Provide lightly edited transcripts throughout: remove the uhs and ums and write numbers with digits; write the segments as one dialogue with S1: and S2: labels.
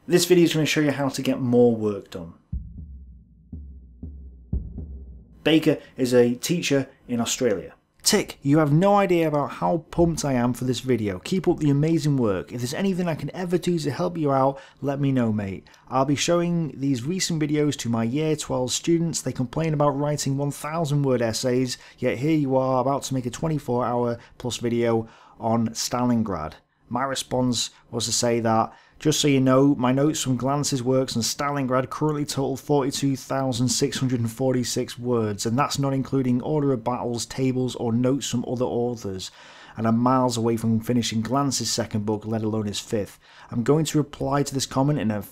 S1: This video is going to show you how to get more work done. Baker is a teacher in Australia. Tick, you have no idea about how pumped I am for this video. Keep up the amazing work. If there's anything I can ever do to help you out, let me know, mate. I'll be showing these recent videos to my Year 12 students. They complain about writing 1,000 word essays, yet here you are about to make a 24-hour plus video on Stalingrad. My response was to say that, just so you know, my notes from Glance's works on Stalingrad currently total 42,646 words, and that's not including order of battles, tables, or notes from other authors. And I'm miles away from finishing Glance's second book, let alone his fifth. I'm going to reply to this comment in a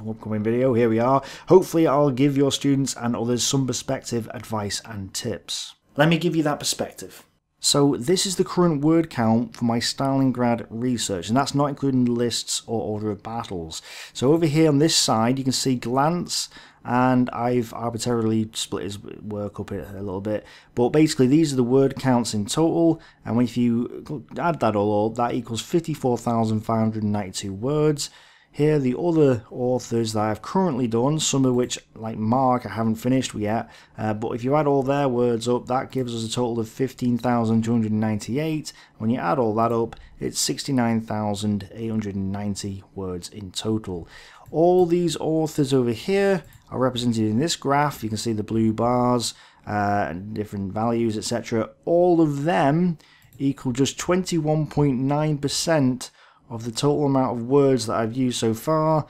S1: upcoming video. Here we are. Hopefully I'll give your students and others some perspective, advice, and tips. Let me give you that perspective. So this is the current word count for my Stalingrad research, and that's not including the lists or order of battles. So over here on this side you can see Glance, and I've arbitrarily split his work up a little bit, but basically these are the word counts in total, and if you add that all up, that equals 54,592 words. Here are the other authors that I've currently done, some of which, like Mark, I haven't finished yet, but if you add all their words up, that gives us a total of 15,298. When you add all that up, it's 69,890 words in total. All these authors over here are represented in this graph. You can see the blue bars, and different values, etc. All of them equal just 21.9% of the total amount of words that I've used so far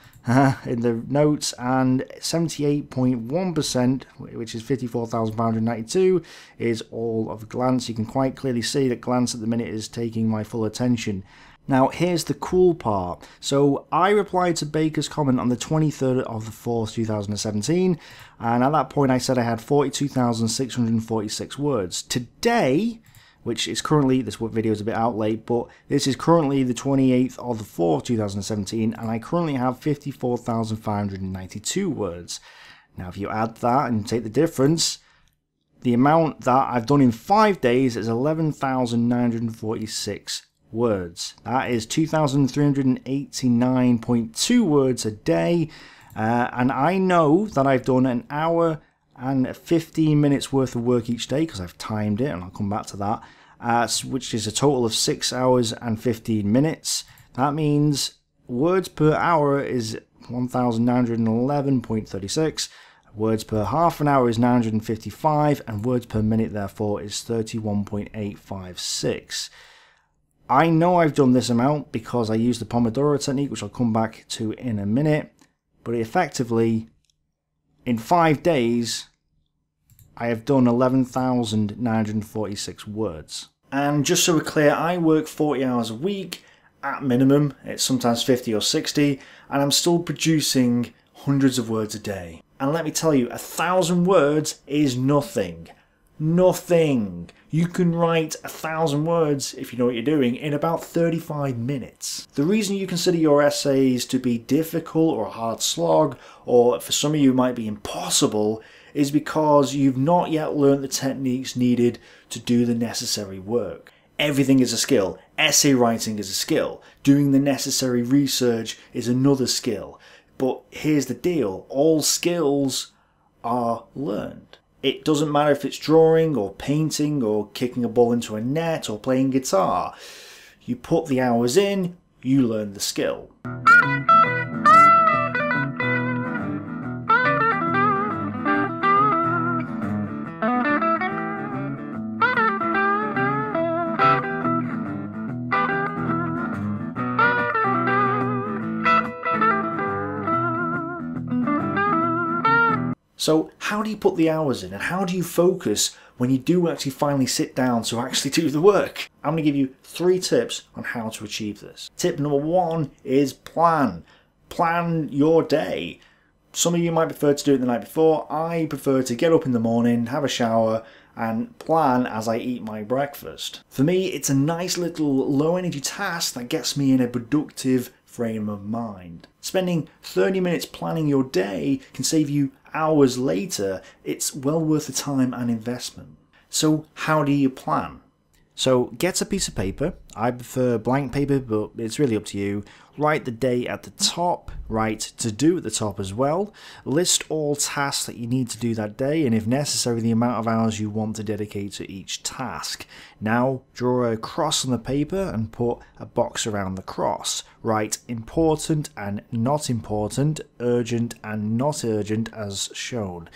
S1: in the notes, and 78.1%, which is 54,592, is all of Glance. You can quite clearly see that Glance at the minute is taking my full attention. Now here's the cool part. So I replied to Baker's comment on the 23rd of the 4th, 2017, and at that point I said I had 42,646 words. Today, which is currently, this video is a bit out late, but this is currently the 28th of the 4th, 2017, and I currently have 54,592 words. Now if you add that and take the difference, the amount that I've done in 5 days is 11,946 words. That is 2,389.2 words a day, and I know that I've done an hour and 15 minutes worth of work each day because I've timed it, and I'll come back to that, which is a total of 6 hours and 15 minutes. That means words per hour is 1,911.36, words per half an hour is 955, and words per minute therefore is 31.856. I know I've done this amount because I used the Pomodoro technique, which I'll come back to in a minute, but effectively, in 5 days, I have done 11,946 words. And just so we're clear, I work 40 hours a week, at minimum. It's sometimes 50 or 60, and I'm still producing hundreds of words a day. And let me tell you, 1,000 words is nothing. Nothing. You can write 1,000 words, if you know what you're doing, in about 35 minutes. The reason you consider your essays to be difficult or a hard slog, or for some of you might be impossible, is because you've not yet learnt the techniques needed to do the necessary work. Everything is a skill. Essay writing is a skill. Doing the necessary research is another skill. But here's the deal, all skills are learned. It doesn't matter if it's drawing or painting or kicking a ball into a net or playing guitar. You put the hours in, you learn the skill. So how do you put the hours in, and how do you focus when you do actually finally sit down to actually do the work? I'm going to give you 3 tips on how to achieve this. Tip number 1 is plan. Plan your day. Some of you might prefer to do it the night before. I prefer to get up in the morning, have a shower, and plan as I eat my breakfast. For me, it's a nice little low energy task that gets me in a productive frame of mind. Spending 30 minutes planning your day can save you hours later. It's well worth the time and investment. So how do you plan? So get a piece of paper. I prefer blank paper, but it's really up to you. Write the day at the top, write to do at the top as well. List all tasks that you need to do that day, and if necessary, the amount of hours you want to dedicate to each task. Now draw a cross on the paper and put a box around the cross. Write important and not important, urgent and not urgent as shown.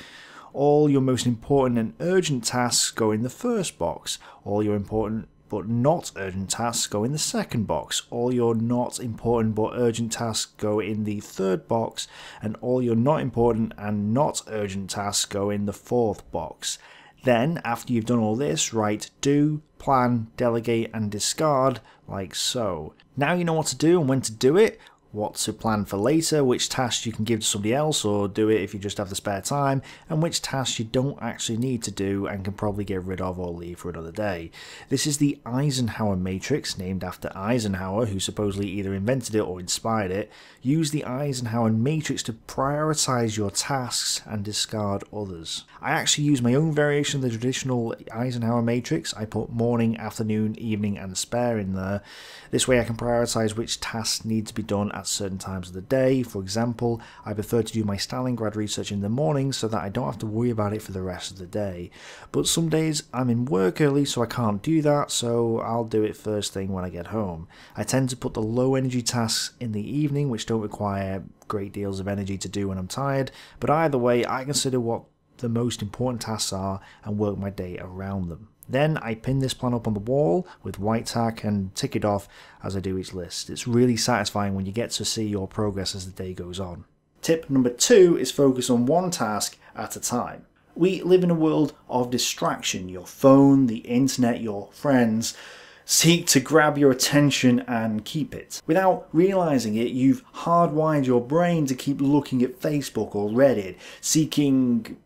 S1: All your most important and urgent tasks go in the first box. All your important but not urgent tasks go in the second box. All your not important but urgent tasks go in the third box. And all your not important and not urgent tasks go in the fourth box. Then, after you've done all this, write do, plan, delegate and discard like so. Now you know what to do and when to do it, what to plan for later, which tasks you can give to somebody else or do it if you just have the spare time, and which tasks you don't actually need to do and can probably get rid of or leave for another day. This is the Eisenhower matrix, named after Eisenhower, who supposedly either invented it or inspired it. Use the Eisenhower matrix to prioritize your tasks and discard others. I actually use my own variation of the traditional Eisenhower matrix. I put morning, afternoon, evening and spare in there. This way I can prioritize which tasks need to be done at certain times of the day. For example, I prefer to do my Stalingrad research in the morning so that I don't have to worry about it for the rest of the day. But some days I'm in work early so I can't do that, so I'll do it first thing when I get home. I tend to put the low energy tasks in the evening, which don't require great deals of energy to do when I'm tired, but either way I consider what the most important tasks are and work my day around them. Then I pin this plan up on the wall with white tack and tick it off as I do each list. It's really satisfying when you get to see your progress as the day goes on. Tip number 2 is focus on one task at a time. We live in a world of distraction. Your phone, the internet, your friends seek to grab your attention and keep it. Without realizing it, you've hardwired your brain to keep looking at Facebook or Reddit, seeking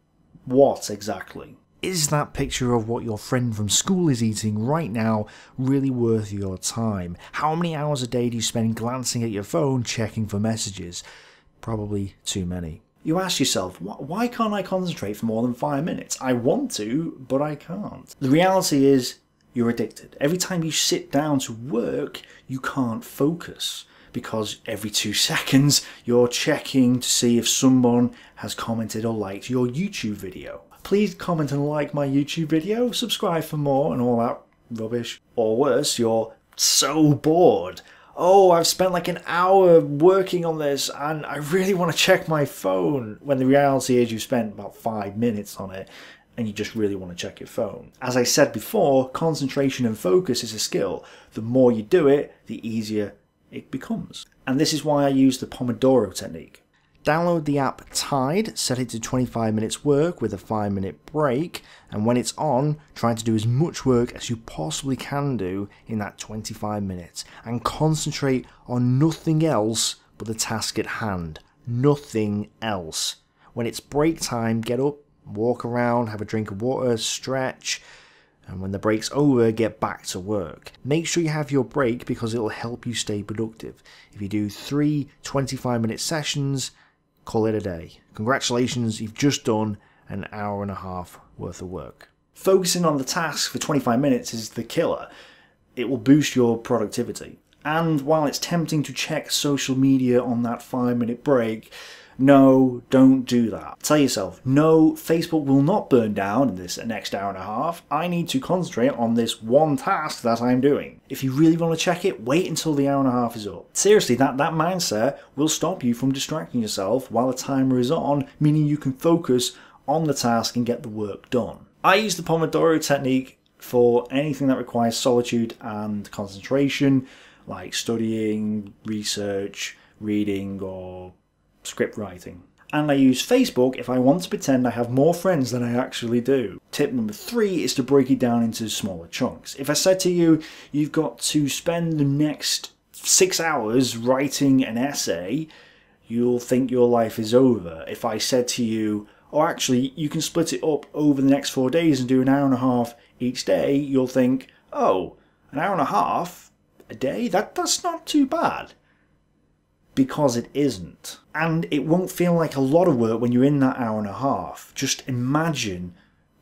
S1: what exactly? Is that picture of what your friend from school is eating right now really worth your time? How many hours a day do you spend glancing at your phone checking for messages? Probably too many. You ask yourself, why can't I concentrate for more than 5 minutes? I want to, but I can't. The reality is, you're addicted. Every time you sit down to work, you can't focus, because every 2 seconds you're checking to see if someone has commented or liked your YouTube video. Please comment and like my YouTube video, subscribe for more and all that rubbish. Or worse, you're so bored. Oh, I've spent like an hour working on this and I really want to check my phone. When the reality is you spent about 5 minutes on it and you just really want to check your phone. As I said before, concentration and focus is a skill. The more you do it, the easier it becomes. And this is why I use the Pomodoro technique. Download the app Tide, set it to 25 minutes work with a 5-minute break, and when it's on, try to do as much work as you possibly can do in that 25 minutes, and concentrate on nothing else but the task at hand. Nothing else. When it's break time, get up, walk around, have a drink of water, stretch, and when the break's over, get back to work. Make sure you have your break because it'll help you stay productive. If you do 3 25-minute sessions, call it a day. Congratulations, you've just done an hour and a half worth of work. Focusing on the task for 25 minutes is the killer. It will boost your productivity. And while it's tempting to check social media on that 5-minute break, no, don't do that. Tell yourself, no, Facebook will not burn down in this next hour and a half. I need to concentrate on this one task that I'm doing. If you really want to check it, wait until the hour and a half is up. Seriously, that mindset will stop you from distracting yourself while the timer is on, meaning you can focus on the task and get the work done. I use the Pomodoro technique for anything that requires solitude and concentration, like studying, research, reading, or script writing. And I use Facebook if I want to pretend I have more friends than I actually do. Tip number 3 is to break it down into smaller chunks. If I said to you, you've got to spend the next 6 hours writing an essay, you'll think your life is over. If I said to you, oh actually you can split it up over the next 4 days and do an hour and a half each day, you'll think, oh, an hour and a half a day? That's not too bad. Because it isn't. And it won't feel like a lot of work when you're in that hour and a half. Just imagine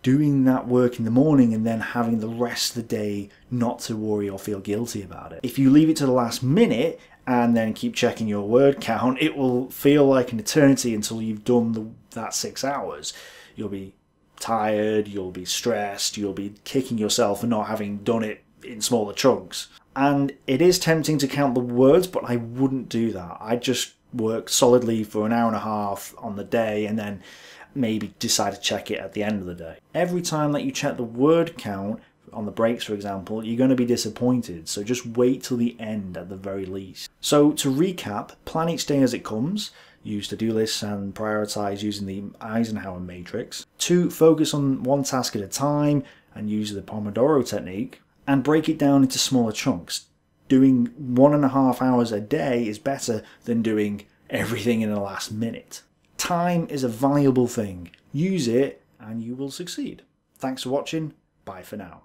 S1: doing that work in the morning and then having the rest of the day not to worry or feel guilty about it. If you leave it to the last minute and then keep checking your word count, it will feel like an eternity until you've done that 6 hours. You'll be tired, you'll be stressed, you'll be kicking yourself for not having done it in smaller chunks. And it is tempting to count the words, but I wouldn't do that. I'd just work solidly for an hour and a half on the day and then maybe decide to check it at the end of the day. Every time that you check the word count on the breaks, for example, you're going to be disappointed, so just wait till the end at the very least. So to recap, plan each day as it comes, use to-do lists and prioritize using the Eisenhower matrix. 2. Focus on one task at a time and use the Pomodoro technique, and break it down into smaller chunks. Doing 1.5 hours a day is better than doing everything in the last minute. Time is a valuable thing. Use it and you will succeed. Thanks for watching. Bye for now.